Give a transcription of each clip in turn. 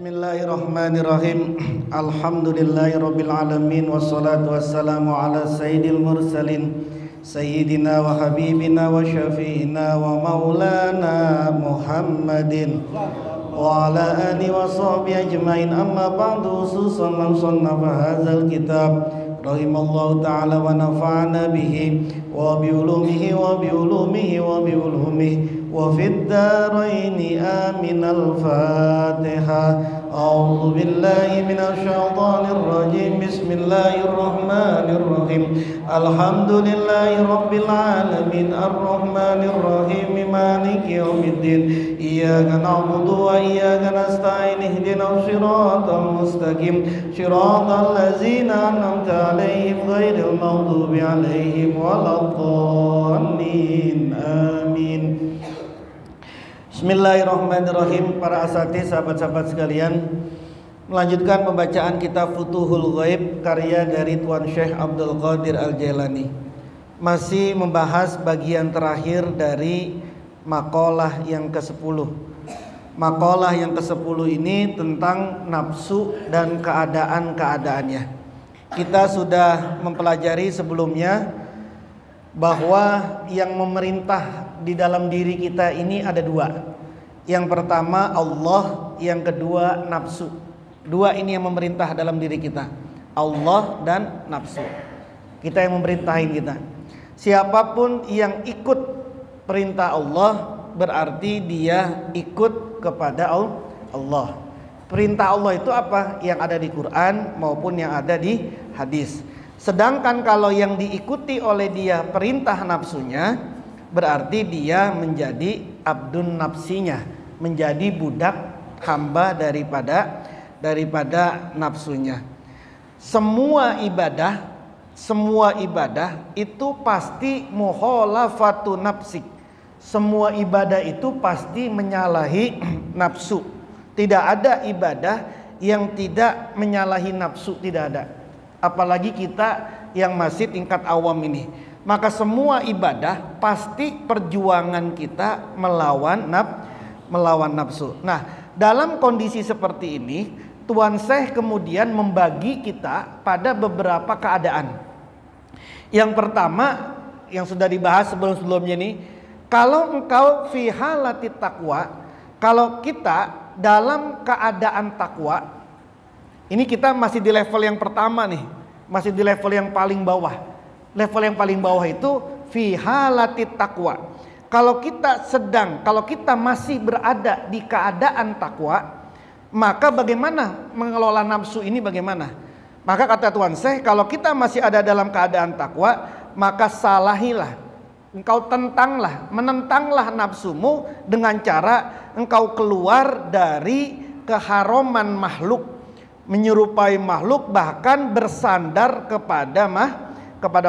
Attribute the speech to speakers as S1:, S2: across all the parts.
S1: Bismillahirrahmanirrahim. Alhamdulillahirabbil alamin wassalatu wassalamu ala sayyidil mursalin sayyidina wa habibina wa syafi'ina wa maulana Muhammadin wa ala alihi wa sahbihi ajmain. Amma ba'du, khususan man sannafa hadzal kitab rahimallahu ta'ala wa nafa'ana bihi wa bi ulumihi wa bi ulumihi wa bi ulumihi wa fid daraini amin. Al-Fatihah. A'udzu billahi minasy syaithanir rajim. Bismillahirrahmanirrahim. Alhamdulillahi rabbil alamin arrahmanir rahim maliki yaumiddin. Iyyaka na'budu wa iyyaka nasta'in. Ihdinas siratal mustaqim. Shiratal ladzina an'amta 'alaihim ghairil maghdubi 'alaihim waladdallin. Amin. Bismillahirrahmanirrahim. Para asatidz, sahabat-sahabat sekalian, melanjutkan pembacaan kitab Futuhul Ghaib karya dari Tuan Syekh Abdul Qadir Al-Jailani. Masih membahas bagian terakhir dari maqalah yang ke-10. Maqalah yang ke-10 ini tentang nafsu dan keadaan-keadaannya. Kita sudah mempelajari sebelumnya bahwa yang memerintah di dalam diri kita ini ada dua. Yang pertama Allah, yang kedua nafsu. Dua ini yang memerintah dalam diri kita, Allah dan nafsu. Kita yang memerintahin kita. Siapapun yang ikut perintah Allah berarti dia ikut kepada Allah. Perintah Allah itu apa? Yang ada di Quran maupun yang ada di hadis. Sedangkan kalau yang diikuti oleh dia perintah nafsunya, berarti dia menjadi abdun nafsinya, menjadi budak hamba daripada nafsunya. Semua ibadah itu pasti muhalafatu nafsik. Semua ibadah itu pasti menyalahi nafsu. Tidak ada ibadah yang tidak menyalahi nafsu, tidak ada. Apalagi kita yang masih tingkat awam ini. Maka semua ibadah pasti perjuangan kita melawan nafsu. Nah, dalam kondisi seperti ini, Tuan Syekh kemudian membagi kita pada beberapa keadaan. Yang pertama, yang sudah dibahas sebelum-sebelumnya ini, kalau engkau fi halati taqwa, kalau kita dalam keadaan takwa, ini kita masih di level yang pertama nih, masih di level yang paling bawah. Level yang paling bawah itu fi halati taqwa. Kalau kita masih berada di keadaan takwa, maka bagaimana mengelola nafsu ini bagaimana? Maka kata Tuan Syekh, kalau kita masih ada dalam keadaan takwa, maka salahilah, engkau menentanglah nafsumu dengan cara engkau keluar dari keharuman makhluk, menyerupai makhluk, bahkan bersandar kepada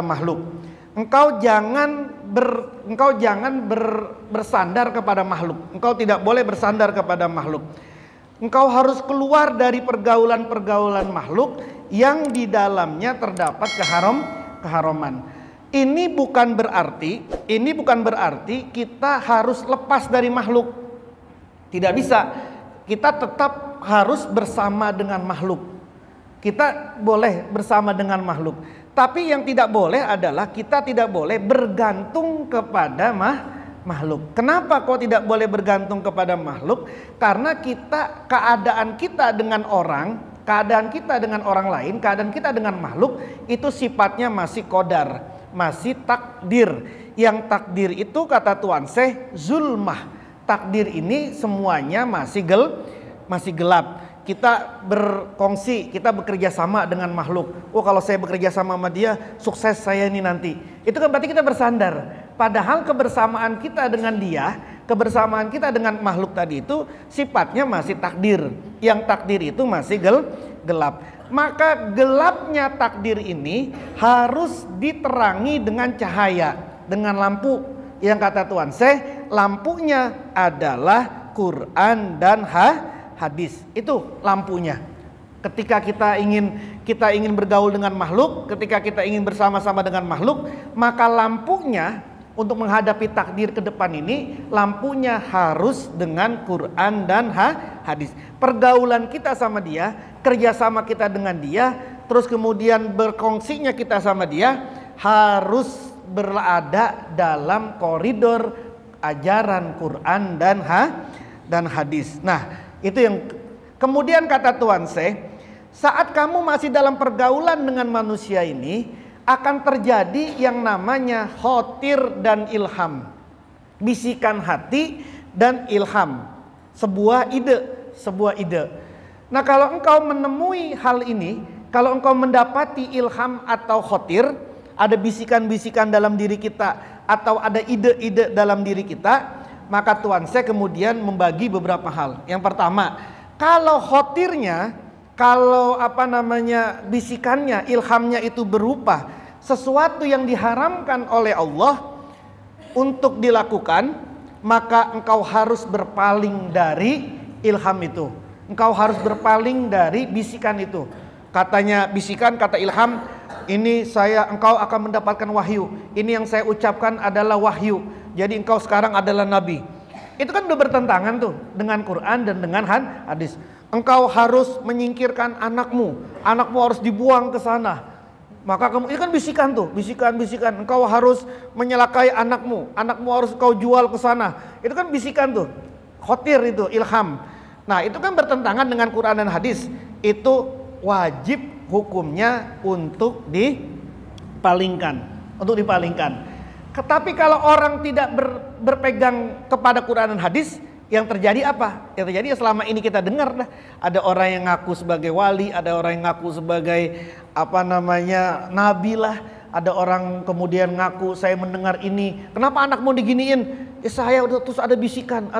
S1: makhluk. Engkau jangan bersandar kepada makhluk. Engkau tidak boleh bersandar kepada makhluk. Engkau harus keluar dari pergaulan-pergaulan makhluk yang di dalamnya terdapat keharuman. Ini bukan berarti kita harus lepas dari makhluk. Tidak bisa. Kita tetap harus bersama dengan makhluk. Kita boleh bersama dengan makhluk. Tapi yang tidak boleh adalah kita tidak boleh bergantung kepada makhluk. Kenapa kok tidak boleh bergantung kepada makhluk? Karena keadaan kita dengan orang lain, keadaan kita dengan makhluk itu sifatnya masih qadar, masih takdir. Yang takdir itu kata Tuan Syekh zulmah. Takdir ini semuanya masih gelap. Kita berkongsi, kita bekerja sama dengan makhluk. Oh, kalau saya bekerja sama dia, sukses saya ini nanti. Itu kan berarti kita bersandar. Padahal kebersamaan kita dengan dia, kebersamaan kita dengan makhluk tadi itu sifatnya masih takdir. Yang takdir itu masih gelap. Maka gelapnya takdir ini harus diterangi dengan cahaya, dengan lampu. Yang kata Tuan Syekh, lampunya adalah Quran dan hadis. Itu lampunya. Ketika kita ingin bergaul dengan makhluk, ketika kita ingin bersama-sama dengan makhluk, maka lampunya untuk menghadapi takdir ke depan ini, lampunya harus dengan Quran dan hadis. Pergaulan kita sama dia, kerjasama kita dengan dia, terus kemudian berkongsinya kita sama dia harus berada dalam koridor ajaran Quran dan hadis. Nah, itu yang kemudian kata Tuan Syekh, saat kamu masih dalam pergaulan dengan manusia ini, akan terjadi yang namanya khotir dan ilham, bisikan hati dan ilham, sebuah ide. Nah, kalau engkau menemui hal ini, kalau engkau mendapati ilham atau khotir, ada bisikan-bisikan dalam diri kita atau ada ide-ide dalam diri kita, maka Tuan Syekh kemudian membagi beberapa hal. Yang pertama, kalau khotirnya, kalau bisikannya, ilhamnya itu berupa sesuatu yang diharamkan oleh Allah untuk dilakukan, maka engkau harus berpaling dari ilham itu. Engkau harus berpaling dari bisikan itu. Katanya bisikan, kata ilham, ini engkau akan mendapatkan wahyu. Ini yang saya ucapkan adalah wahyu. Jadi engkau sekarang adalah nabi. Itu kan udah bertentangan tuh dengan Quran dan dengan hadis. Engkau harus menyingkirkan anakmu harus dibuang ke sana. Maka kamu, ini kan bisikan tuh, bisikan. Engkau harus menyelakai anakmu harus kau jual ke sana. Itu kan bisikan tuh, khotir itu, ilham. Nah, itu kan bertentangan dengan Quran dan hadis. Itu wajib hukumnya untuk dipalingkan. Tetapi kalau orang tidak berpegang kepada Quran dan hadis, yang terjadi apa? Yang terjadi selama ini kita dengar, ada orang yang ngaku sebagai wali, ada orang yang ngaku sebagai nabi lah, ada orang kemudian ngaku saya mendengar ini, kenapa anakmu diginiin? Saya udah, terus ada bisikan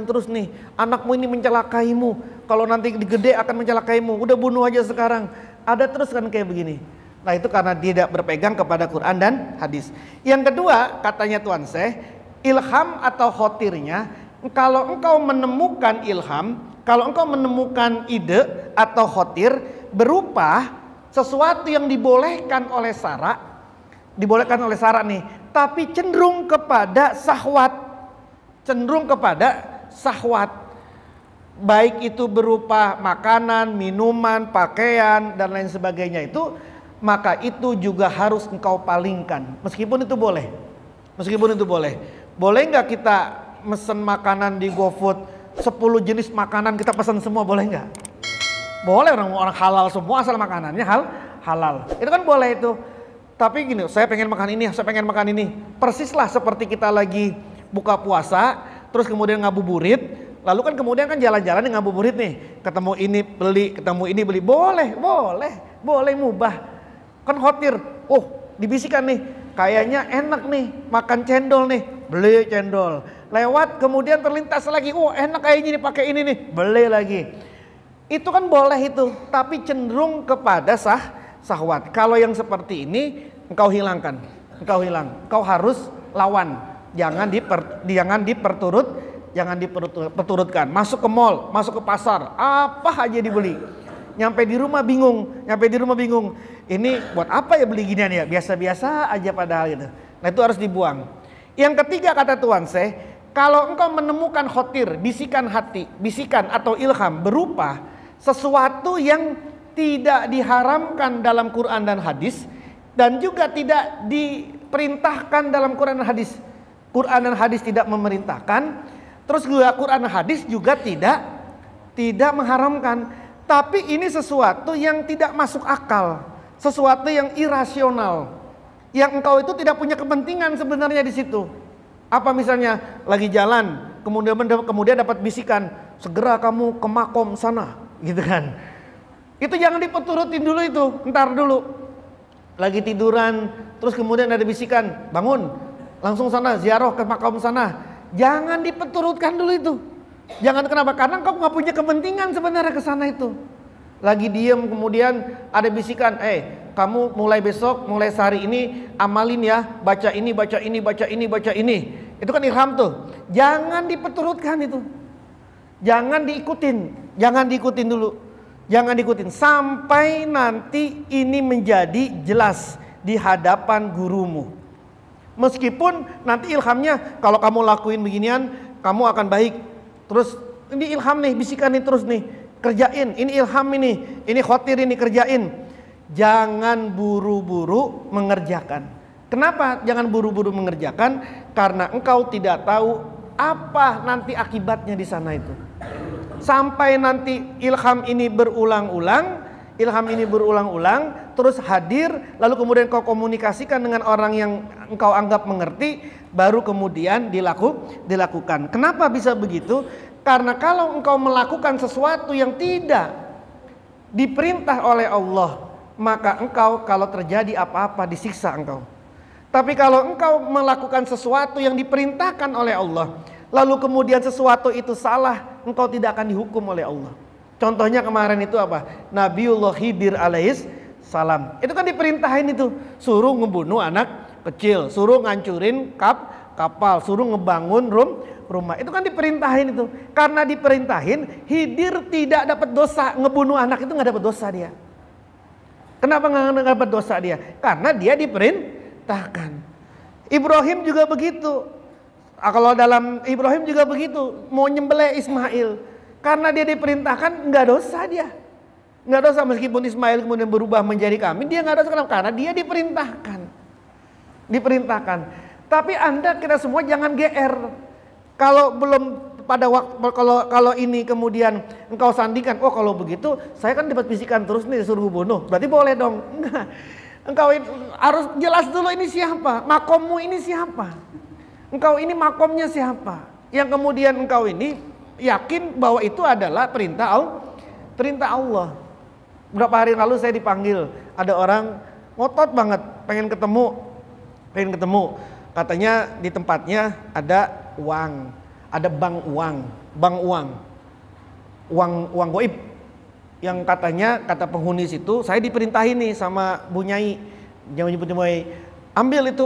S1: terus nih, anakmu ini mencelakaimu, kalau nanti gede akan mencelakaimu, udah bunuh aja sekarang. Ada terus kan kayak begini. Nah, itu karena dia tidak berpegang kepada Quran dan hadis. Yang kedua, katanya Tuan Syekh, ilham atau khotirnya, kalau engkau menemukan ilham, kalau engkau menemukan ide atau khotir berupa sesuatu yang dibolehkan oleh syara nih, tapi cenderung kepada syahwat, baik itu berupa makanan, minuman, pakaian dan lain sebagainya, itu maka itu juga harus engkau palingkan. Meskipun itu boleh. Boleh nggak kita mesen makanan di GoFood 10 jenis makanan kita pesan semua, boleh nggak? Boleh, orang halal semua asal makanannya halal. Itu kan boleh itu. Tapi gini, saya pengen makan ini. Persislah seperti kita lagi buka puasa, terus kemudian ngabuburit, lalu kan kemudian kan jalan-jalan ngabuburit nih, ketemu ini beli, boleh mubah. Kan khotir, dibisikan nih, kayaknya enak nih, makan cendol nih, beli cendol. Lewat kemudian terlintas lagi, enak kayaknya pakai ini nih, beli lagi. Itu kan boleh itu, tapi cenderung kepada syahwat. Kalau yang seperti ini engkau hilangkan, engkau harus lawan. Jangan diperturutkan. Masuk ke mall, masuk ke pasar, apa aja dibeli. Nyampe di rumah bingung. Ini buat apa ya beli ginian ya? Biasa-biasa aja padahal gitu. Nah, itu harus dibuang. Yang ketiga, kata Tuan Syekh, kalau engkau menemukan khotir, bisikan hati, bisikan atau ilham berupa sesuatu yang tidak diharamkan dalam Quran dan hadis, dan juga tidak diperintahkan dalam Quran dan hadis. Quran dan hadis tidak memerintahkan, terus juga Quran dan hadis juga tidak mengharamkan. Tapi ini sesuatu yang tidak masuk akal, sesuatu yang irasional, yang engkau itu tidak punya kepentingan sebenarnya di situ. Apa misalnya lagi jalan, kemudian dapat bisikan, segera kamu ke makom sana, gitu kan? Itu jangan dipeturutin dulu itu, ntar dulu. Lagi tiduran, terus kemudian ada bisikan, bangun, langsung sana ziarah ke makom sana. Jangan dipeturutkan dulu itu. Jangan, kenapa? Karena engkau nggak punya kepentingan sebenarnya ke sana itu. Lagi diem kemudian ada bisikan, kamu mulai besok, mulai sehari ini amalin ya, baca ini. Itu kan ilham tuh. Jangan dipeturutkan itu. Jangan diikutin dulu. Jangan diikutin sampai nanti ini menjadi jelas di hadapan gurumu. Meskipun nanti ilhamnya kalau kamu lakuin beginian kamu akan baik. Terus ini ilham nih, bisikan nih terus nih, kerjain. Ini ilham ini khotir ini kerjain. Jangan buru-buru mengerjakan. Kenapa jangan buru-buru mengerjakan? Karena engkau tidak tahu apa nanti akibatnya di sana itu. Sampai nanti ilham ini berulang-ulang, terus hadir, lalu kemudian kau komunikasikan dengan orang yang engkau anggap mengerti, baru kemudian dilakukan. Kenapa bisa begitu? Karena kalau engkau melakukan sesuatu yang tidak diperintah oleh Allah, maka engkau kalau terjadi apa-apa disiksa engkau. Tapi kalau engkau melakukan sesuatu yang diperintahkan oleh Allah, lalu kemudian sesuatu itu salah, engkau tidak akan dihukum oleh Allah. Contohnya kemarin itu apa? Nabiullah Khidir alaihis salam. Itu kan diperintahin itu, suruh ngebunuh anak kecil, suruh ngancurin kapal, suruh ngebangun rumah. Itu kan diperintahin itu. Karena diperintahin, Khidir tidak dapat dosa, ngebunuh anak itu nggak dapat dosa dia. Kenapa nggak dapat dosa dia? Karena dia diperintahkan. Ibrahim juga begitu. Kalau dalam Ibrahim juga begitu, mau nyembelih Ismail, karena dia diperintahkan, nggak dosa dia, nggak dosa meskipun Ismail kemudian berubah menjadi kambing, dia nggak dosa karena dia diperintahkan. Tapi Anda kita semua jangan GR kalau belum pada waktu, kalau ini kemudian engkau sandingkan, oh kalau begitu saya kan dapat bisikan terus nih disuruh bunuh, berarti boleh dong. Enggak, engkau harus jelas dulu ini siapa, makommu ini siapa. Engkau ini makomnya siapa? Yang kemudian engkau ini yakin bahwa itu adalah perintah Allah. Beberapa hari lalu saya dipanggil, ada orang ngotot banget pengen ketemu. Katanya di tempatnya ada uang, ada bank uang goib. Yang katanya kata penghuni situ, saya diperintahin nih sama Bu Nyai, jangan nyebut Nyai, ambil itu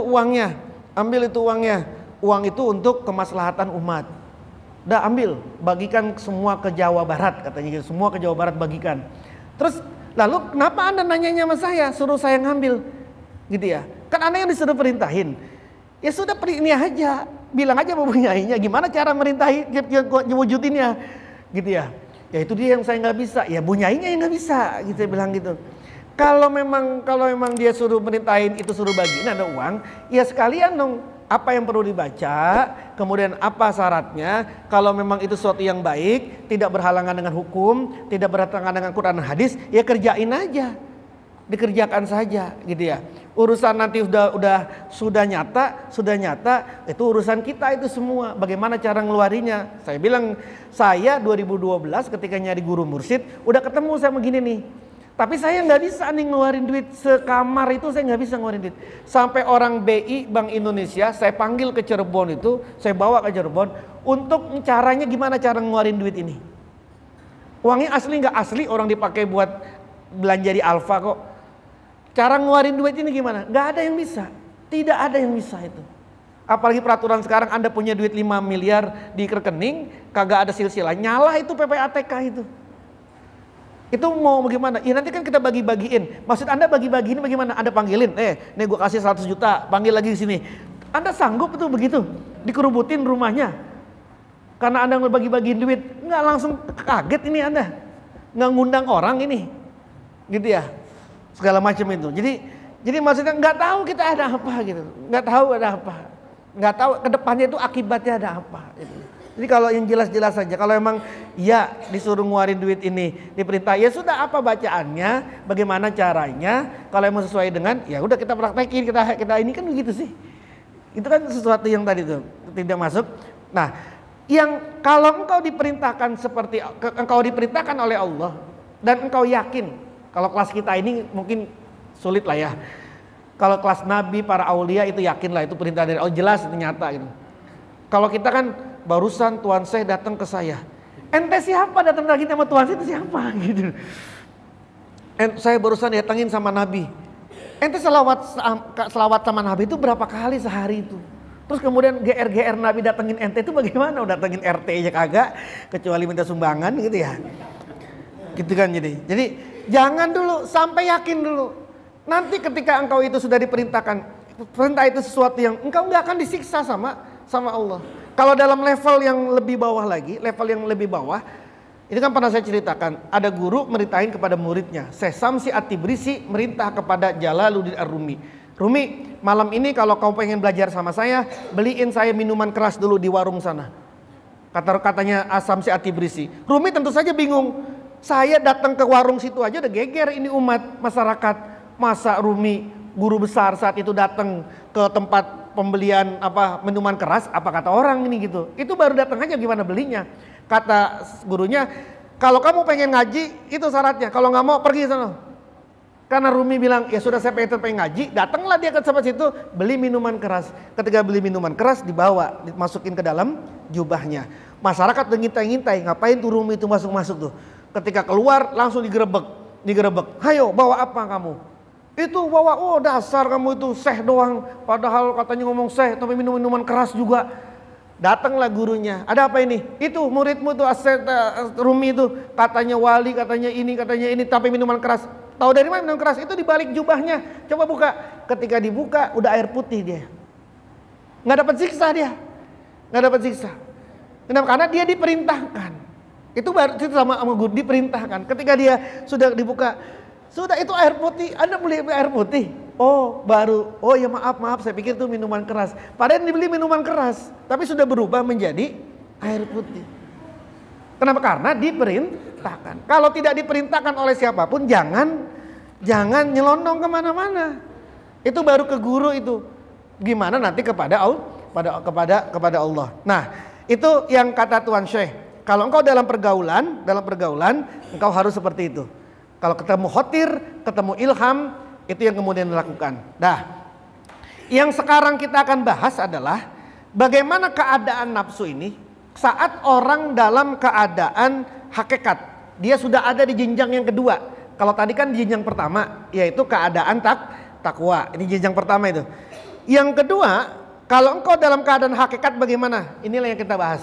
S1: uangnya. Uang itu untuk kemaslahatan umat. Udah ambil, bagikan semua ke Jawa Barat katanya gitu. Semua ke Jawa Barat bagikan. Terus lalu kenapa Anda nanyanya sama saya, suruh saya ngambil? Gitu ya. Kan Anda yang disuruh perintahin. Ya sudah ini aja, bilang aja sama Nyainya gimana cara merintahi wujudinnya. Gitu ya. Ya itu dia yang saya nggak bisa. Ya Bu Nyainya yang nggak bisa, gitu bilang gitu. Kalau memang dia suruh merintahin itu suruh bagiin ada uang, ya sekalian dong. Apa yang perlu dibaca, kemudian apa syaratnya, kalau memang itu sesuatu yang baik, tidak berhalangan dengan hukum, tidak berhalangan dengan Quran dan hadis, ya kerjain aja, dikerjakan saja, gitu ya. Urusan nanti sudah nyata, itu urusan kita itu semua. Bagaimana cara ngeluarinya? Saya bilang, saya 2012 ketika nyari guru mursyid, udah ketemu sama gini nih. Tapi saya nggak bisa nih ngeluarin duit sekamar itu, saya nggak bisa ngeluarin duit. Sampai orang BI Bank Indonesia saya panggil ke Cirebon itu, saya bawa ke Cirebon untuk caranya gimana cara ngeluarin duit ini. Uangnya asli nggak asli, orang dipakai buat belanja di Alfa kok. Cara ngeluarin duit ini gimana? Nggak ada yang bisa, tidak ada yang bisa itu. Apalagi peraturan sekarang Anda punya duit 5 miliar di rekening, kagak ada silsilah, nyala itu PPATK itu. Itu mau bagaimana? Ya nanti kan kita bagi-bagiin. Maksud Anda bagi-bagiin bagaimana? Anda panggilin, nih gue kasih 100 juta, panggil lagi di sini. Anda sanggup itu begitu? Dikerubutin rumahnya. Karena Anda ngebagi-bagiin duit, nggak langsung kaget ini Anda. Nggak ngundang orang ini. Gitu ya. Segala macam itu. Jadi maksudnya nggak tahu kita ada apa gitu. Nggak tahu ada apa. Nggak tahu kedepannya itu akibatnya ada apa gitu. Jadi kalau yang jelas-jelas saja, kalau emang ya disuruh ngeluarin duit ini diperintah, ya sudah apa bacaannya, bagaimana caranya, kalau emang sesuai dengan, ya udah kita praktekin, kita ini kan begitu sih. Itu kan sesuatu yang tadi tuh tidak masuk. Nah, yang kalau engkau diperintahkan seperti engkau diperintahkan oleh Allah dan engkau yakin, kalau kelas kita ini mungkin sulit lah ya. Kalau kelas Nabi, para aulia itu yakin lah itu perintah dari Allah, jelas itu nyata gitu. Kalau kita kan barusan Tuan Syekh datang ke saya. Ente siapa datang lagi sama Tuan Syekh itu siapa gitu. Saya barusan datangin sama Nabi. Ente selawat sama Nabi itu berapa kali sehari itu? Terus kemudian GR Nabi datengin ente itu bagaimana? Udah datengin RT aja kagak, kecuali minta sumbangan gitu ya. Gitu kan jadi jangan dulu, sampai yakin dulu. Nanti ketika engkau itu sudah diperintahkan, perintah itu sesuatu yang engkau nggak akan disiksa sama Allah. Kalau dalam level yang lebih bawah lagi, level yang lebih bawah, ini kan pernah saya ceritakan, ada guru merintahin kepada muridnya, Syekh Samsi At-Tibrisi merintah kepada Jalaluddin Ar-Rumi. Rumi, malam ini kalau kau pengen belajar sama saya, beliin saya minuman keras dulu di warung sana. Katanya Samsi At-Tibrisi. Rumi tentu saja bingung. Saya datang ke warung situ aja udah geger ini umat masyarakat. Masa Rumi guru besar saat itu datang ke tempat pembelian minuman keras, apa kata orang ini gitu. Itu baru datang aja gimana belinya. Kata gurunya, kalau kamu pengen ngaji itu syaratnya, kalau nggak mau pergi sana. Karena Rumi bilang, ya sudah saya pengen ngaji, datanglah dia ke tempat situ beli minuman keras. Ketika beli minuman keras dibawa, dimasukin ke dalam jubahnya. Masyarakat udah ngintai-ngintai, ngapain tuh Rumi itu masuk-masuk tuh. Ketika keluar langsung digerebek. Hayo bawa apa kamu? Itu bawa, oh dasar kamu itu syekh doang. Padahal katanya ngomong syekh tapi minum minuman keras juga. Datanglah gurunya. Ada apa ini? Itu muridmu tuh Rumi itu katanya wali, katanya ini tapi minuman keras. Tahu dari mana minuman keras? Itu di balik jubahnya. Coba buka. Ketika dibuka udah air putih dia. Nggak dapat siksa dia. Nggak dapat siksa. Kenapa? Karena dia diperintahkan. Itu baru itu sama guru diperintahkan. Ketika dia sudah dibuka, sudah itu air putih. Anda beli air putih? Oh baru. Oh ya maaf saya pikir itu minuman keras. Padahal dibeli minuman keras, tapi sudah berubah menjadi air putih. Kenapa? Karena diperintahkan. Kalau tidak diperintahkan oleh siapapun, jangan nyelonong kemana-mana. Itu baru ke guru itu. Gimana nanti kepada Allah. Nah itu yang kata Tuan Syekh. Kalau engkau dalam pergaulan engkau harus seperti itu. Kalau ketemu khotir, ketemu ilham, itu yang kemudian dilakukan. Nah, yang sekarang kita akan bahas adalah bagaimana keadaan nafsu ini saat orang dalam keadaan hakikat. Dia sudah ada di jenjang yang kedua. Kalau tadi kan di jenjang pertama, yaitu keadaan takwa. Ini jenjang pertama itu. Yang kedua, kalau engkau dalam keadaan hakikat bagaimana? Inilah yang kita bahas.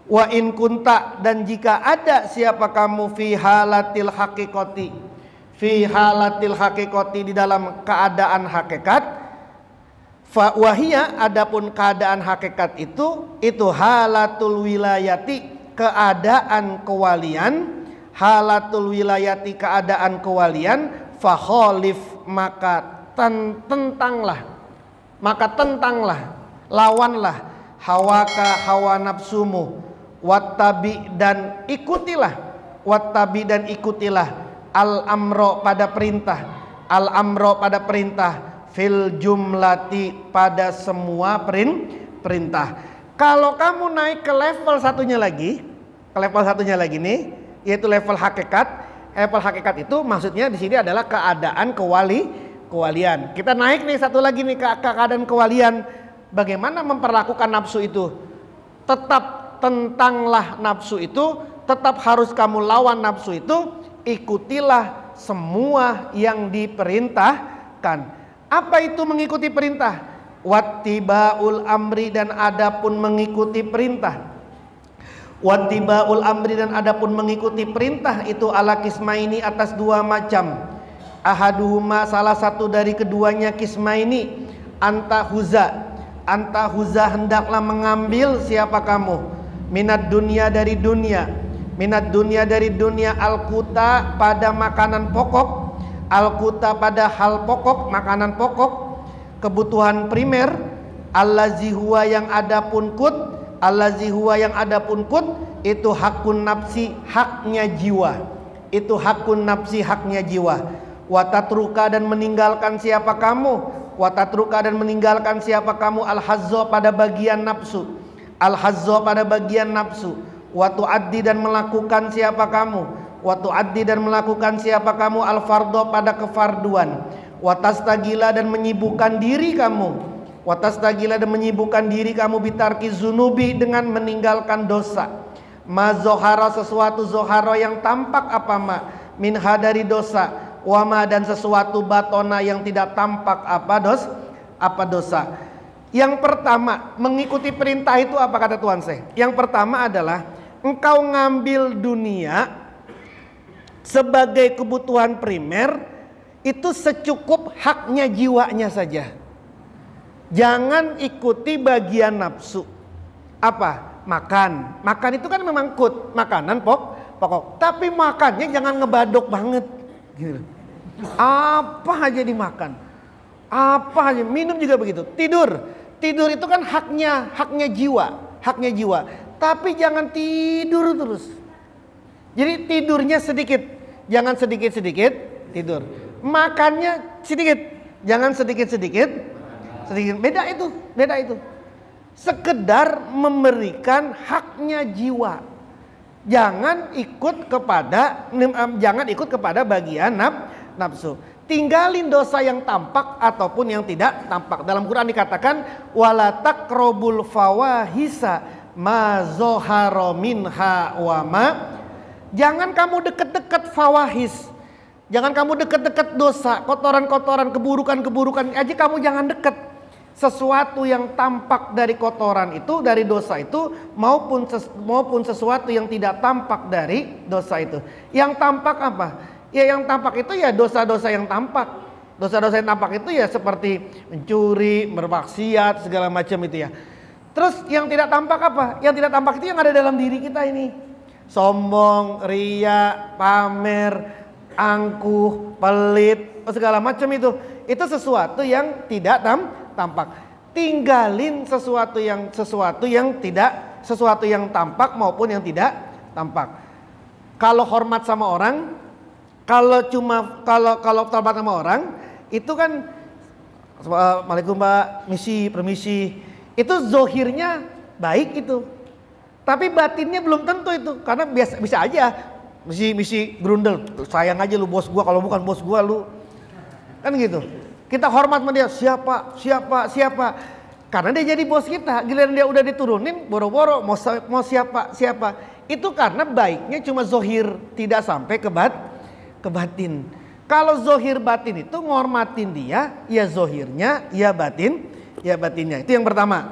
S1: Wa in kunta, dan jika ada siapa kamu fi halatil haqiqati di dalam keadaan hakikat, fa wahia, adapun keadaan hakikat itu halatul wilayati, keadaan kewalian, halatul wilayati, keadaan kewalian, fa khalif, maka tentanglah, lawanlah hawaka, hawa nafsumu, wattabi, dan ikutilah al-amro, pada perintah fil jumlati, pada semua perintah. Kalau kamu naik ke level satunya lagi nih, yaitu level hakikat. Level hakikat itu maksudnya di sini adalah keadaan kewalian. Kita naik nih satu lagi nih ke keadaan kewalian. Bagaimana memperlakukan nafsu itu? Tetap tentanglah nafsu itu, tetap harus kamu lawan nafsu itu, ikutilah semua yang diperintahkan. Apa itu mengikuti perintah? Wattibaul amri, dan adapun mengikuti perintah. Wattibaul amri, dan adapun mengikuti perintah itu ala kismaini, atas dua macam. Ahaduhuma, salah satu dari keduanya, kismaini, anta huza, hendaklah mengambil siapa kamu, minat dunia dari dunia, al-quta, pada makanan pokok, al-quta, pada hal pokok, makanan pokok, kebutuhan primer, allazi huwa, yang adapun kut, itu hakun nafsi, haknya jiwa, watatruka, dan meninggalkan siapa kamu, al-hazzo, pada bagian nafsu, wa tuaddi, dan melakukan siapa kamu, al-fardho, pada kefarduan, wa tastagila, dan menyibukkan diri kamu, bitarki zunubi, dengan meninggalkan dosa, ma zohara, sesuatu zohara yang tampak minha, dari dosa, wama, dan sesuatu batona yang tidak tampak dosa. Yang pertama, mengikuti perintah itu apa kata Tuan Syekh? Yang pertama adalah engkau ngambil dunia sebagai kebutuhan primer, itu secukup haknya jiwanya saja. Jangan ikuti bagian nafsu. Apa? Makan. Makan itu kan memang makanan pokok. Tapi makannya jangan ngebadok banget. Gitu. Apa aja dimakan. Apa aja. Minum juga begitu. Tidur. Tidur itu kan haknya jiwa. Tapi jangan tidur terus. Jadi tidurnya sedikit. Jangan sedikit-sedikit tidur. Makannya sedikit. Jangan sedikit-sedikit. Beda itu. Sekedar memberikan haknya jiwa. Jangan ikut kepada bagian nafsu. Tinggalin dosa yang tampak ataupun yang tidak tampak. Dalam Quran dikatakan wala taqrabul fawahisa ma zohara minha wa ma. Jangan kamu deket-deket fawahis. Jangan kamu deket-deket dosa, kotoran-kotoran, keburukan-keburukan aja kamu jangan deket. Sesuatu yang tampak dari kotoran itu, dari dosa itu, maupun sesuatu yang tidak tampak dari dosa itu. Yang tampak apa? Ya yang tampak itu ya dosa-dosa yang tampak. Dosa-dosa yang tampak itu ya seperti mencuri, bermaksiat, segala macam itu ya. Terus yang tidak tampak apa? Yang tidak tampak itu yang ada dalam diri kita ini. Sombong, ria, pamer, angkuh, pelit, segala macam itu. Itu sesuatu yang tidak tampak. Tinggalin sesuatu yang tampak maupun yang tidak tampak. Kalau hormat sama orang, kalau hormat sama orang, itu kan Assalamualaikum Mbak, permisi. Itu zohirnya baik itu. Tapi batinnya belum tentu itu. Karena bisa aja misi grundel. Sayang aja lu bos gua, kalau bukan bos gua lu. Kan gitu. Kita hormat sama dia, siapa. Karena dia jadi bos kita. Giliran dia udah diturunin, boro-boro mau siapa. Itu karena baiknya cuma zohir, tidak sampai ke batin. Kalau zohir batin itu ngormatin dia, ya zohirnya, ya batinnya. Itu yang pertama.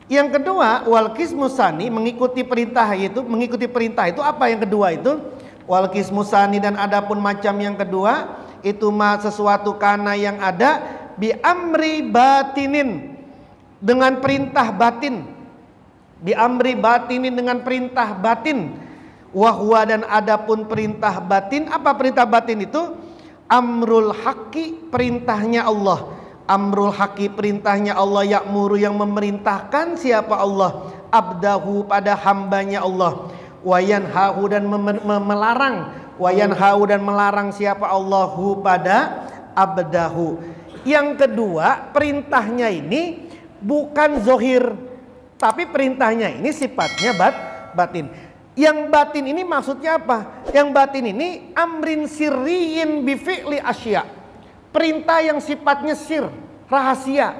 S1: Yang kedua, wal qismusani, mengikuti perintah itu apa yang kedua itu? Wal qismusani, dan adapun macam yang kedua itu sesuatu kana yang ada bi amri batinin, dengan perintah batin. Bi amri batinin, dengan perintah batin. Wahwa, dan adapun perintah batin, apa perintah batin itu? Amrul haqqi, perintahnya Allah. Amrul haqqi, perintahnya Allah, ya'muru, yang memerintahkan siapa Allah, abdahu, pada hambanya Allah. Wayanhahu, dan melarang, wayanhahu, dan melarang siapa Allahu pada abdahu. Yang kedua, perintahnya ini bukan zohir, tapi perintahnya ini sifatnya batin. Yang batin ini maksudnya apa? Yang batin ini amrin sirriyin bifi'li asya. Perintah yang sifatnya sir, rahasia,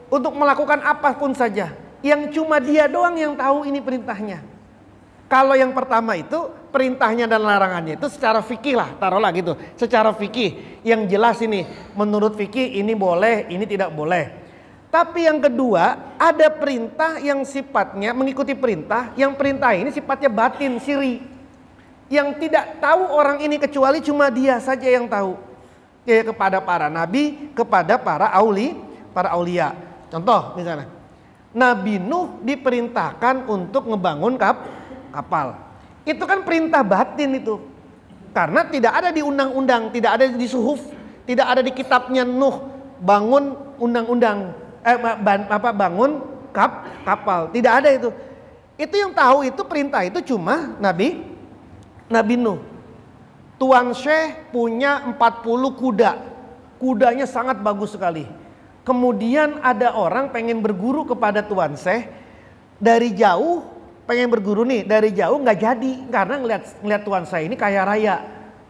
S1: untuk melakukan apapun saja, yang cuma dia doang yang tahu ini perintahnya. Kalau yang pertama itu perintahnya dan larangannya itu secara fikih lah, taruhlah gitu. Secara fikih yang jelas ini, menurut fikih ini boleh, ini tidak boleh. Tapi yang kedua, ada perintah yang sifatnya mengikuti perintah, yang perintah ini sifatnya batin, siri, yang tidak tahu orang ini kecuali cuma dia saja yang tahu. Ya, kepada para nabi, kepada para aulia. Contoh misalnya, Nabi Nuh diperintahkan untuk ngebangun kapal. Itu kan perintah batin itu. Karena tidak ada di undang-undang, tidak ada di suhuf, tidak ada di kitabnya Nuh bangun undang-undang, bangun kapal. Tidak ada itu. Itu yang tahu itu perintah itu cuma Nabi Nuh. Tuan Syekh punya 40 kuda. Kudanya sangat bagus sekali. Kemudian ada orang pengen berguru kepada Tuan Syekh. Dari jauh pengen berguru nih, dari jauh nggak jadi. Karena ngeliat Tuan Syekh ini kaya raya.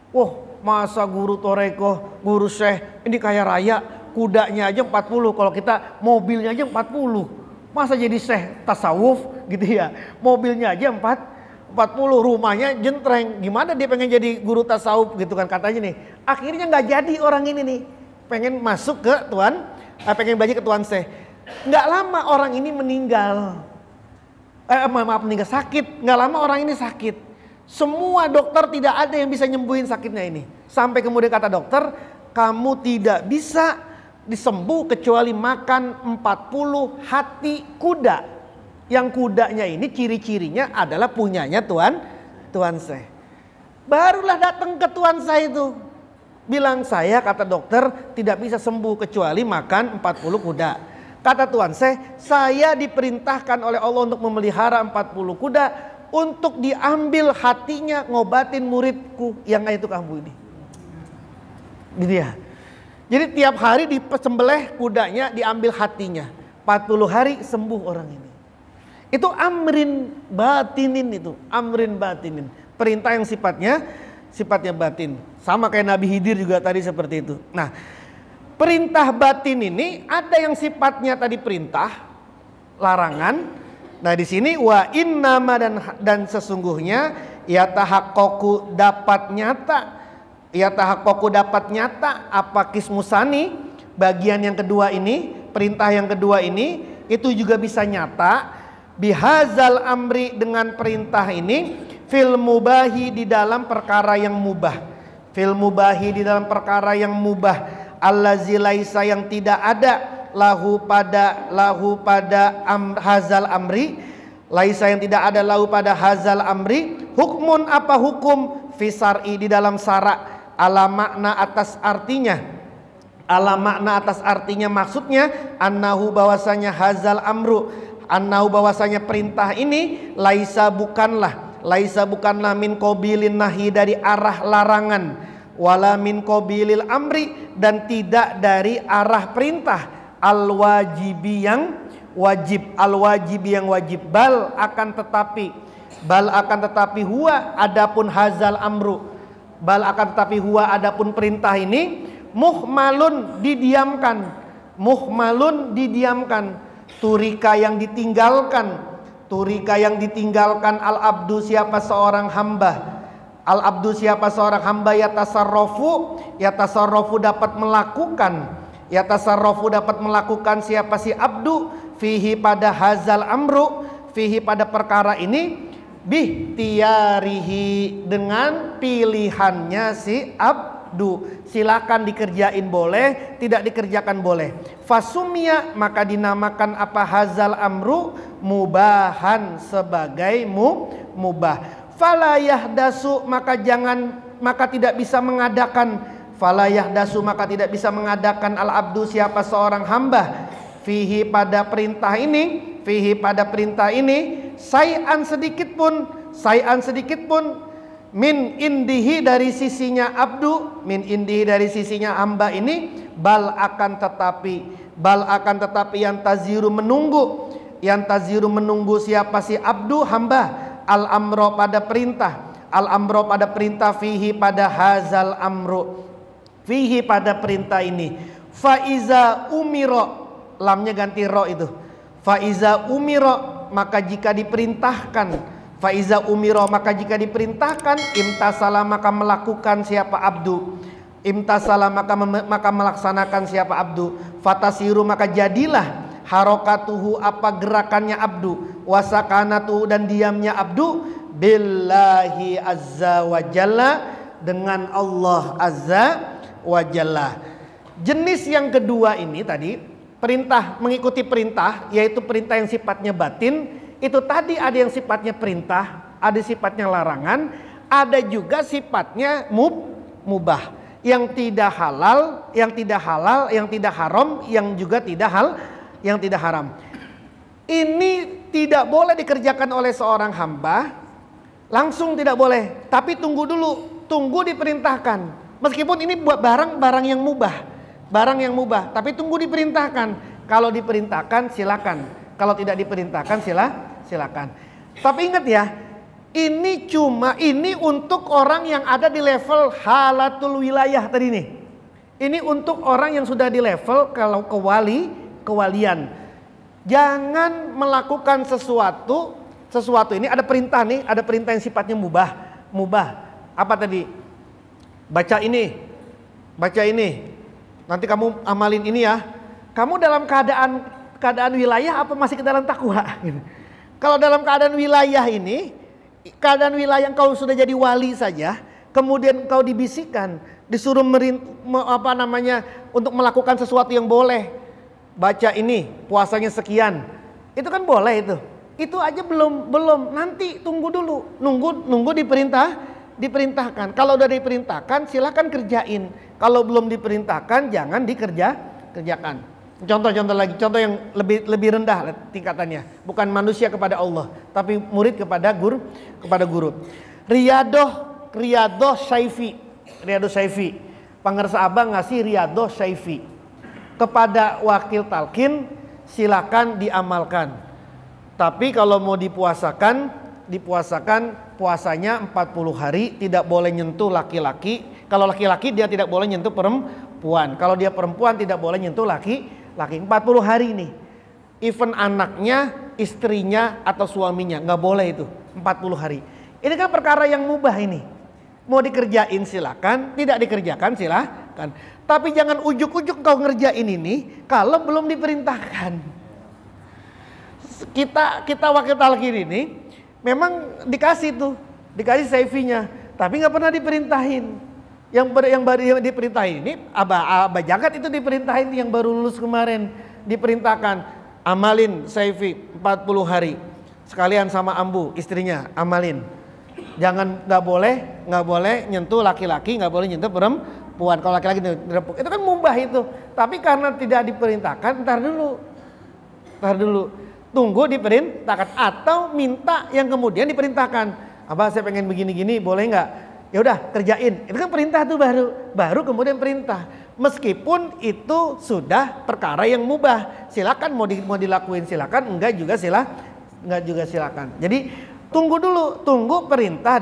S1: Wah, masa guru toreko, guru Syekh ini kaya raya. Kudanya aja 40, kalau kita mobilnya aja 40. Masa jadi Syekh tasawuf gitu ya. Mobilnya aja 40, rumahnya jentreng. Gimana dia pengen jadi guru tasawuf gitu kan katanya nih. Akhirnya nggak jadi orang ini nih. Pengen masuk ke pengen belajar ke Tuan Syekh. Nggak lama orang ini meninggal. Meninggal sakit. Nggak lama orang ini sakit. Semua dokter tidak ada yang bisa nyembuhin sakitnya ini. Sampai kemudian kata dokter, kamu tidak bisa disembuh kecuali makan 40 hati kuda. Yang kudanya ini ciri-cirinya adalah punyanya Tuan Syekh. Barulah datang ke Tuan Syekh itu. Bilang, saya kata dokter tidak bisa sembuh kecuali makan 40 kuda. Kata Tuan Syekh, saya diperintahkan oleh Allah untuk memelihara 40 kuda untuk diambil hatinya ngobatin muridku yang itu kamu ini. Gitu ya. Jadi tiap hari disembelih kudanya, diambil hatinya. 40 hari sembuh orang ini. Itu amrin batinin itu, amrin batinin. Perintah yang sifatnya batin. Sama kayak Nabi Khidir juga tadi seperti itu. Nah, perintah batin ini ada yang sifatnya tadi perintah, larangan. Nah, di sini wa innama dan sesungguhnya yatahaqqaqu dapat nyata. Yatahaqqaqu dapat nyata apa kismusani, bagian yang kedua ini, perintah yang kedua ini itu juga bisa nyata bihazal amri dengan perintah ini fil mubahi di dalam perkara yang mubah. Fil mubahi di dalam perkara yang mubah, allazi laisa yang tidak ada lahu pada hazal amri, laisa yang tidak ada lahu pada hazal amri, hukmun apa hukum fisar'i di dalam syarak, ala makna atas artinya, ala makna atas artinya maksudnya annahu bahwasanya hazal amru, annahu bahwasanya perintah ini laisa bukanlah min qabilin nahi dari arah larangan, wala min qabilil amri dan tidak dari arah perintah, al wajibi yang wajib, bal akan tetapi huwa adapun hazal amru, bal akan tetapi huwa adapun perintah ini muhmalun didiamkan, turika yang ditinggalkan al abdu siapa seorang hamba, al abdu siapa seorang hamba yatasarrafu dapat melakukan siapa si abdu fihi pada hazal amru, fihi pada perkara ini bihtiyarihi dengan pilihannya si abdu. Silakan dikerjain boleh, tidak dikerjakan boleh. Fasumya maka dinamakan apa hazal amru mubahan sebagai mubah. Fala yahdasu maka tidak bisa mengadakan, fala yahdasu maka tidak bisa mengadakan al abdu siapa seorang hamba fihi pada perintah ini sayan sedikit pun min indihi dari sisinya abdu, min indihi dari sisinya hamba ini, bal akan tetapi yang taziru menunggu siapa si abdu hamba al amro pada perintah fihi pada hazal amru, fihi pada perintah ini. Faiza umiro, lamnya ganti ro itu. Faiza umiro maka jika diperintahkan, faiza umiro maka jika diperintahkan, imtasala maka melakukan siapa abdu, imtasala maka melaksanakan siapa abdu, fatasiru maka jadilah harokatuhu apa gerakannya abdu, wasakanatuhu dan diamnya abdu, billahi azza wa jalla dengan Allah azza wa jalla. Jenis yang kedua ini tadi perintah mengikuti perintah, yaitu perintah yang sifatnya batin. Itu tadi ada yang sifatnya perintah, ada sifatnya larangan, ada juga sifatnya mubah, yang tidak halal, yang tidak haram, yang juga tidak haram. Ini tidak boleh dikerjakan oleh seorang hamba langsung, tidak boleh, tapi tunggu dulu, tunggu diperintahkan. Meskipun ini buat barang yang mubah, tapi tunggu diperintahkan. Kalau diperintahkan silakan, kalau tidak diperintahkan silakan. Tapi ingat ya, ini untuk orang yang ada di level halatul wilayah tadi nih. Ini untuk orang yang sudah di level kalau kewalian. Jangan melakukan sesuatu ini ada perintah nih, ada perintah yang sifatnya mubah. Apa tadi? Baca ini. Nanti kamu amalin ini ya. Kamu dalam keadaan wilayah apa masih ke dalam takwa? Kalau dalam keadaan wilayah ini, keadaan wilayah kau sudah jadi wali saja, kemudian engkau dibisikkan, disuruh untuk melakukan sesuatu yang boleh. Baca ini, puasanya sekian. Itu kan boleh itu. Itu aja belum. Nanti tunggu dulu. Nunggu diperintahkan. Kalau udah diperintahkan silakan kerjain. Kalau belum diperintahkan jangan kerjakan. Contoh lagi, contoh yang lebih rendah tingkatannya. Bukan manusia kepada Allah, tapi murid kepada guru. Riyadoh Syaifi. Pangersa Abang ngasih Riyadoh Syaifi kepada wakil talqin, silakan diamalkan. Tapi kalau mau dipuasakan puasanya 40 hari, tidak boleh nyentuh laki-laki. Kalau laki-laki dia tidak boleh nyentuh perempuan. Kalau dia perempuan tidak boleh nyentuh laki-laki. 40 hari nih. Even anaknya, istrinya atau suaminya nggak boleh itu 40 hari. Ini kan perkara yang mubah ini. Mau dikerjain silakan, tidak dikerjakan silakan. Tapi jangan ujuk-ujuk kau ngerjain ini kalau belum diperintahkan. Kita wakil talqin ini memang dikasih saifinya, tapi nggak pernah diperintahin. Yang baru diperintahin ini Abah Jagat itu diperintahin yang baru lulus kemarin, diperintahkan amalin saifi 40 hari sekalian sama Ambu istrinya, amalin. Jangan, nggak boleh nyentuh laki-laki, nggak boleh nyentuh perempuan. Kalau laki-laki direpuk, itu kan mubah itu. Tapi karena tidak diperintahkan, ntar dulu, tunggu diperintahkan atau minta yang kemudian diperintahkan. Abah saya pengen begini-gini, boleh nggak? Ya udah kerjain. Itu kan perintah tuh baru kemudian perintah. Meskipun itu sudah perkara yang mubah, silakan mau dilakuin silakan, enggak juga silakan. Jadi tunggu dulu, perintah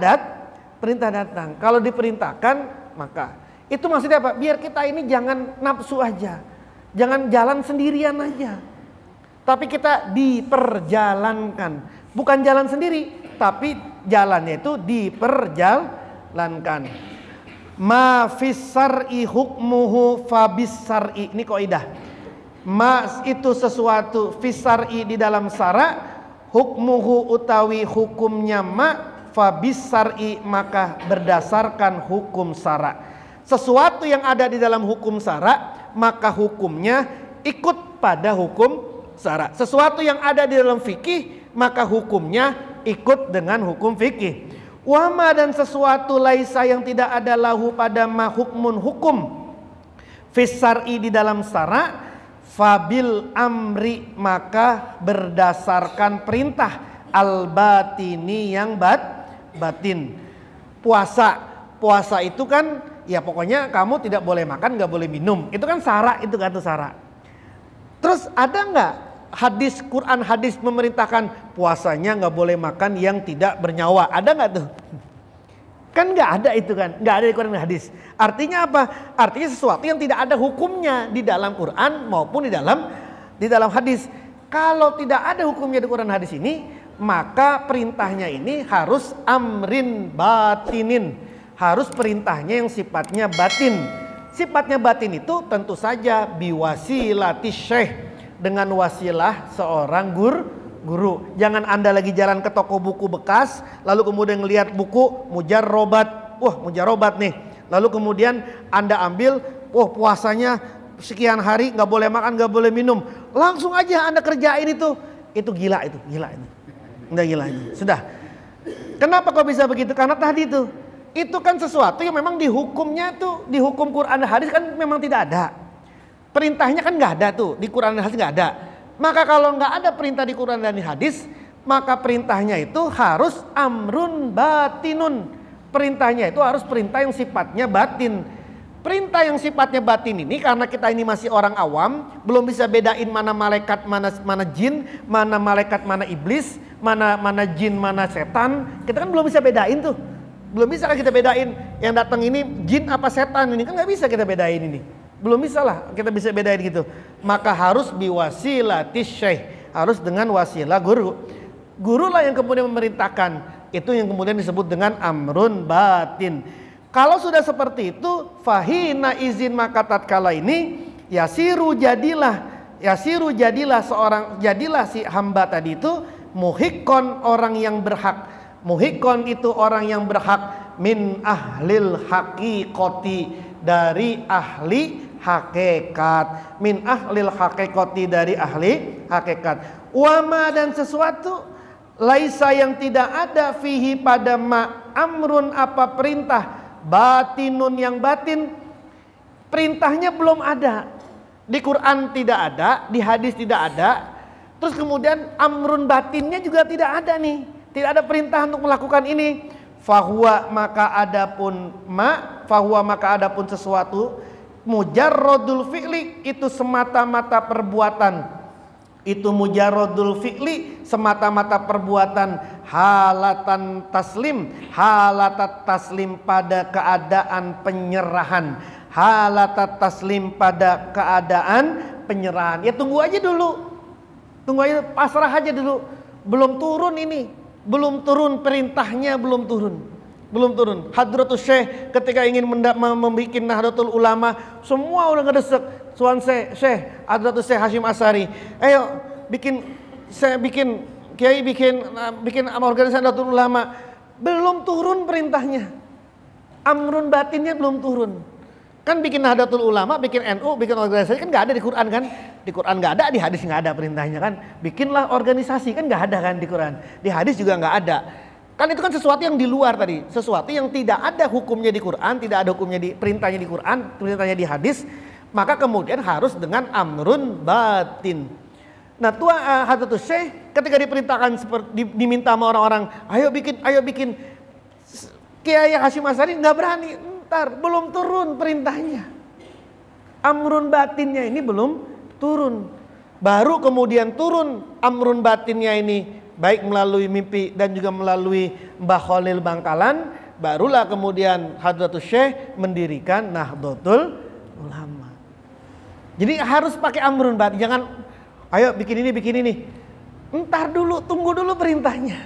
S1: datang. Kalau diperintahkan maka itu maksudnya apa? Biar kita ini jangan nafsu aja, jangan jalan sendirian aja. Tapi kita diperjalankan, bukan jalan sendiri, tapi jalannya itu diperjalankan. Ma fis syar'i hukmuhu fabis syar'i. Ini kaidah. Ma itu sesuatu fis syar'i di dalam syara', hukmuhu utawi hukumnya fabis syar'i maka berdasarkan hukum syara'. Sesuatu yang ada di dalam hukum syara' maka hukumnya ikut pada hukum syara'. Sesuatu yang ada di dalam fikih maka hukumnya ikut dengan hukum fikih. Wama dan sesuatu laisa yang tidak ada lahu pada hukmun hukum fis syar'i di dalam syara', fabil amri maka berdasarkan perintah al-batini yang batin. Puasa itu kan ya pokoknya kamu tidak boleh makan, nggak boleh minum. Itu kan syara', itu kan tuh syara'. Terus ada nggak Quran hadis memerintahkan puasanya nggak boleh makan yang tidak bernyawa? Ada nggak tuh? Kan nggak ada itu kan, nggak ada di Quran dan hadis. Artinya apa? Artinya sesuatu yang tidak ada hukumnya di dalam Quran maupun di dalam hadis. Kalau tidak ada hukumnya di Quran dan hadis ini, maka perintahnya ini harus amrin batinin, harus perintahnya yang sifatnya batin. Sifatnya batin itu tentu saja biwasilati syekh, dengan wasilah seorang guru. Jangan Anda lagi jalan ke toko buku bekas lalu kemudian ngelihat buku mujarrobat, wah mujarrobat nih, lalu kemudian Anda ambil, wah puasanya sekian hari nggak boleh makan, nggak boleh minum, langsung aja Anda kerjain itu gila itu udah gila ini sudah. Kenapa kok bisa begitu? Karena tadi itu kan sesuatu yang memang dihukumnya tuh, di hukum Quran dan hadis kan memang tidak ada. Perintahnya kan nggak ada tuh, di Quran dan hadis nggak ada. Maka kalau nggak ada perintah di Quran dan di hadis, maka perintahnya itu harus amrun batinun. Perintahnya itu harus perintah yang sifatnya batin. Perintah yang sifatnya batin ini karena kita ini masih orang awam, belum bisa bedain mana malaikat, mana jin, mana malaikat, mana iblis, mana jin, mana setan. Kita kan belum bisa bedain tuh. Belum bisa kan kita bedain yang datang ini jin apa setan, ini kan nggak bisa kita bedain ini. Belum bisa lah kita bisa bedain gitu. Maka harus biwasilatis syekh, harus dengan wasilah guru. Gurulah yang kemudian memerintahkan. Itu yang kemudian disebut dengan amrun batin. Kalau sudah seperti itu, fahina izin maka tatkala ini yasiru jadilah si hamba tadi itu muhikon, orang yang berhak. Muhikon itu orang yang berhak min ahlil haqiqati, dari ahli hakikat. Min ahlil haqiqati, dari ahli hakikat. Wama, dan sesuatu, laisa, yang tidak ada, fihi, pada ma, amrun, apa perintah, batinun, yang batin, perintahnya belum ada. Di Quran tidak ada, di hadis tidak ada. Terus kemudian amrun batinnya juga tidak ada nih. Tidak ada perintah untuk melakukan ini. Fahuwa, maka adapun ma, fahuwa, maka adapun sesuatu, mujarrodul fi'li, itu semata-mata perbuatan. Itu mujarrodul fi'li, semata-mata perbuatan. Halatan taslim, halatat taslim, pada keadaan penyerahan. Halatat taslim, pada keadaan penyerahan. Ya tunggu aja dulu, tunggu aja, pasrah aja dulu. Belum turun ini, belum turun perintahnya, belum turun, belum turun. Hadratus Syekh ketika ingin membuat Nahdlatul Ulama, semua udah ngedesek. Suan Syekh Hadratus Syekh Hasyim Asy'ari, ayo bikin, saya bikin, kiai bikin organisasi Nahdlatul Ulama. Belum turun perintahnya, amrun batinnya belum turun. Kan bikin Nahdlatul Ulama, bikin NU, bikin organisasi kan nggak ada di Quran kan? Di Quran nggak ada, di hadis nggak ada perintahnya kan? Bikinlah organisasi kan nggak ada kan di Quran? Di hadis juga nggak ada. Kan itu kan sesuatu yang di luar tadi, sesuatu yang tidak ada hukumnya di Quran, tidak ada hukumnya di perintahnya di Quran, perintahnya di hadis, maka kemudian harus dengan amrun batin. Nah, tua Hadratus Syekh ketika diperintahkan seperti diminta sama orang-orang, ayo bikin, Kiai Hasyim Asy'ari nggak berani. Ntar belum turun perintahnya, amrun batinnya ini belum turun. Baru kemudian turun amrun batinnya ini, baik melalui mimpi dan juga melalui Mbah Khalil Bangkalan, barulah kemudian Hadratus Syekh mendirikan Nahdlatul Ulama. Jadi harus pakai amrun batin, jangan ayo bikin ini. Entar dulu, tunggu dulu perintahnya.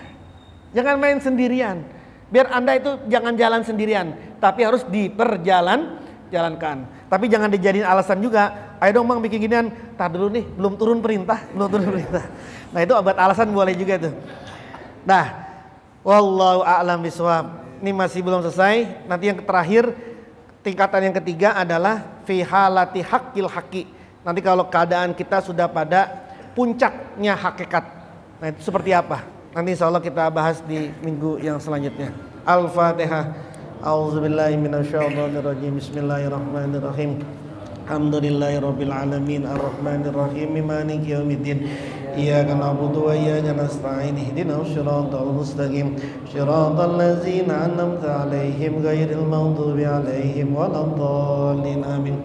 S1: Jangan main sendirian. Biar Anda itu jangan jalan sendirian, tapi harus diperjalankan. Tapi jangan dijadiin alasan juga. Ayo dong Bang bikin ginian, tar dulu nih, belum turun perintah. Nah itu obat alasan boleh juga tuh. Nah, wallahu a'lam bishawab. Ini masih belum selesai. Nanti yang terakhir, tingkatan yang ketiga adalah fi halati haqqil haqqi. Nanti kalau keadaan kita sudah pada puncaknya hakikat. Nah itu seperti apa? Nanti insya Allah kita bahas di minggu yang selanjutnya. Al-Fatihah. A'udzubillahi minasyaitonirrajim. Bismillahirrahmanirrahim. Alhamdulillahirabbil alamin arrahmanir rahim maliki yaumiddin. Iyyaka na'budu wa iyyaka nasta'in. Ihdinas shiratal mustaqim. Shiratal ladzina an'amta 'alaihim ghairil maghdubi 'alaihim waladdallin. Amin.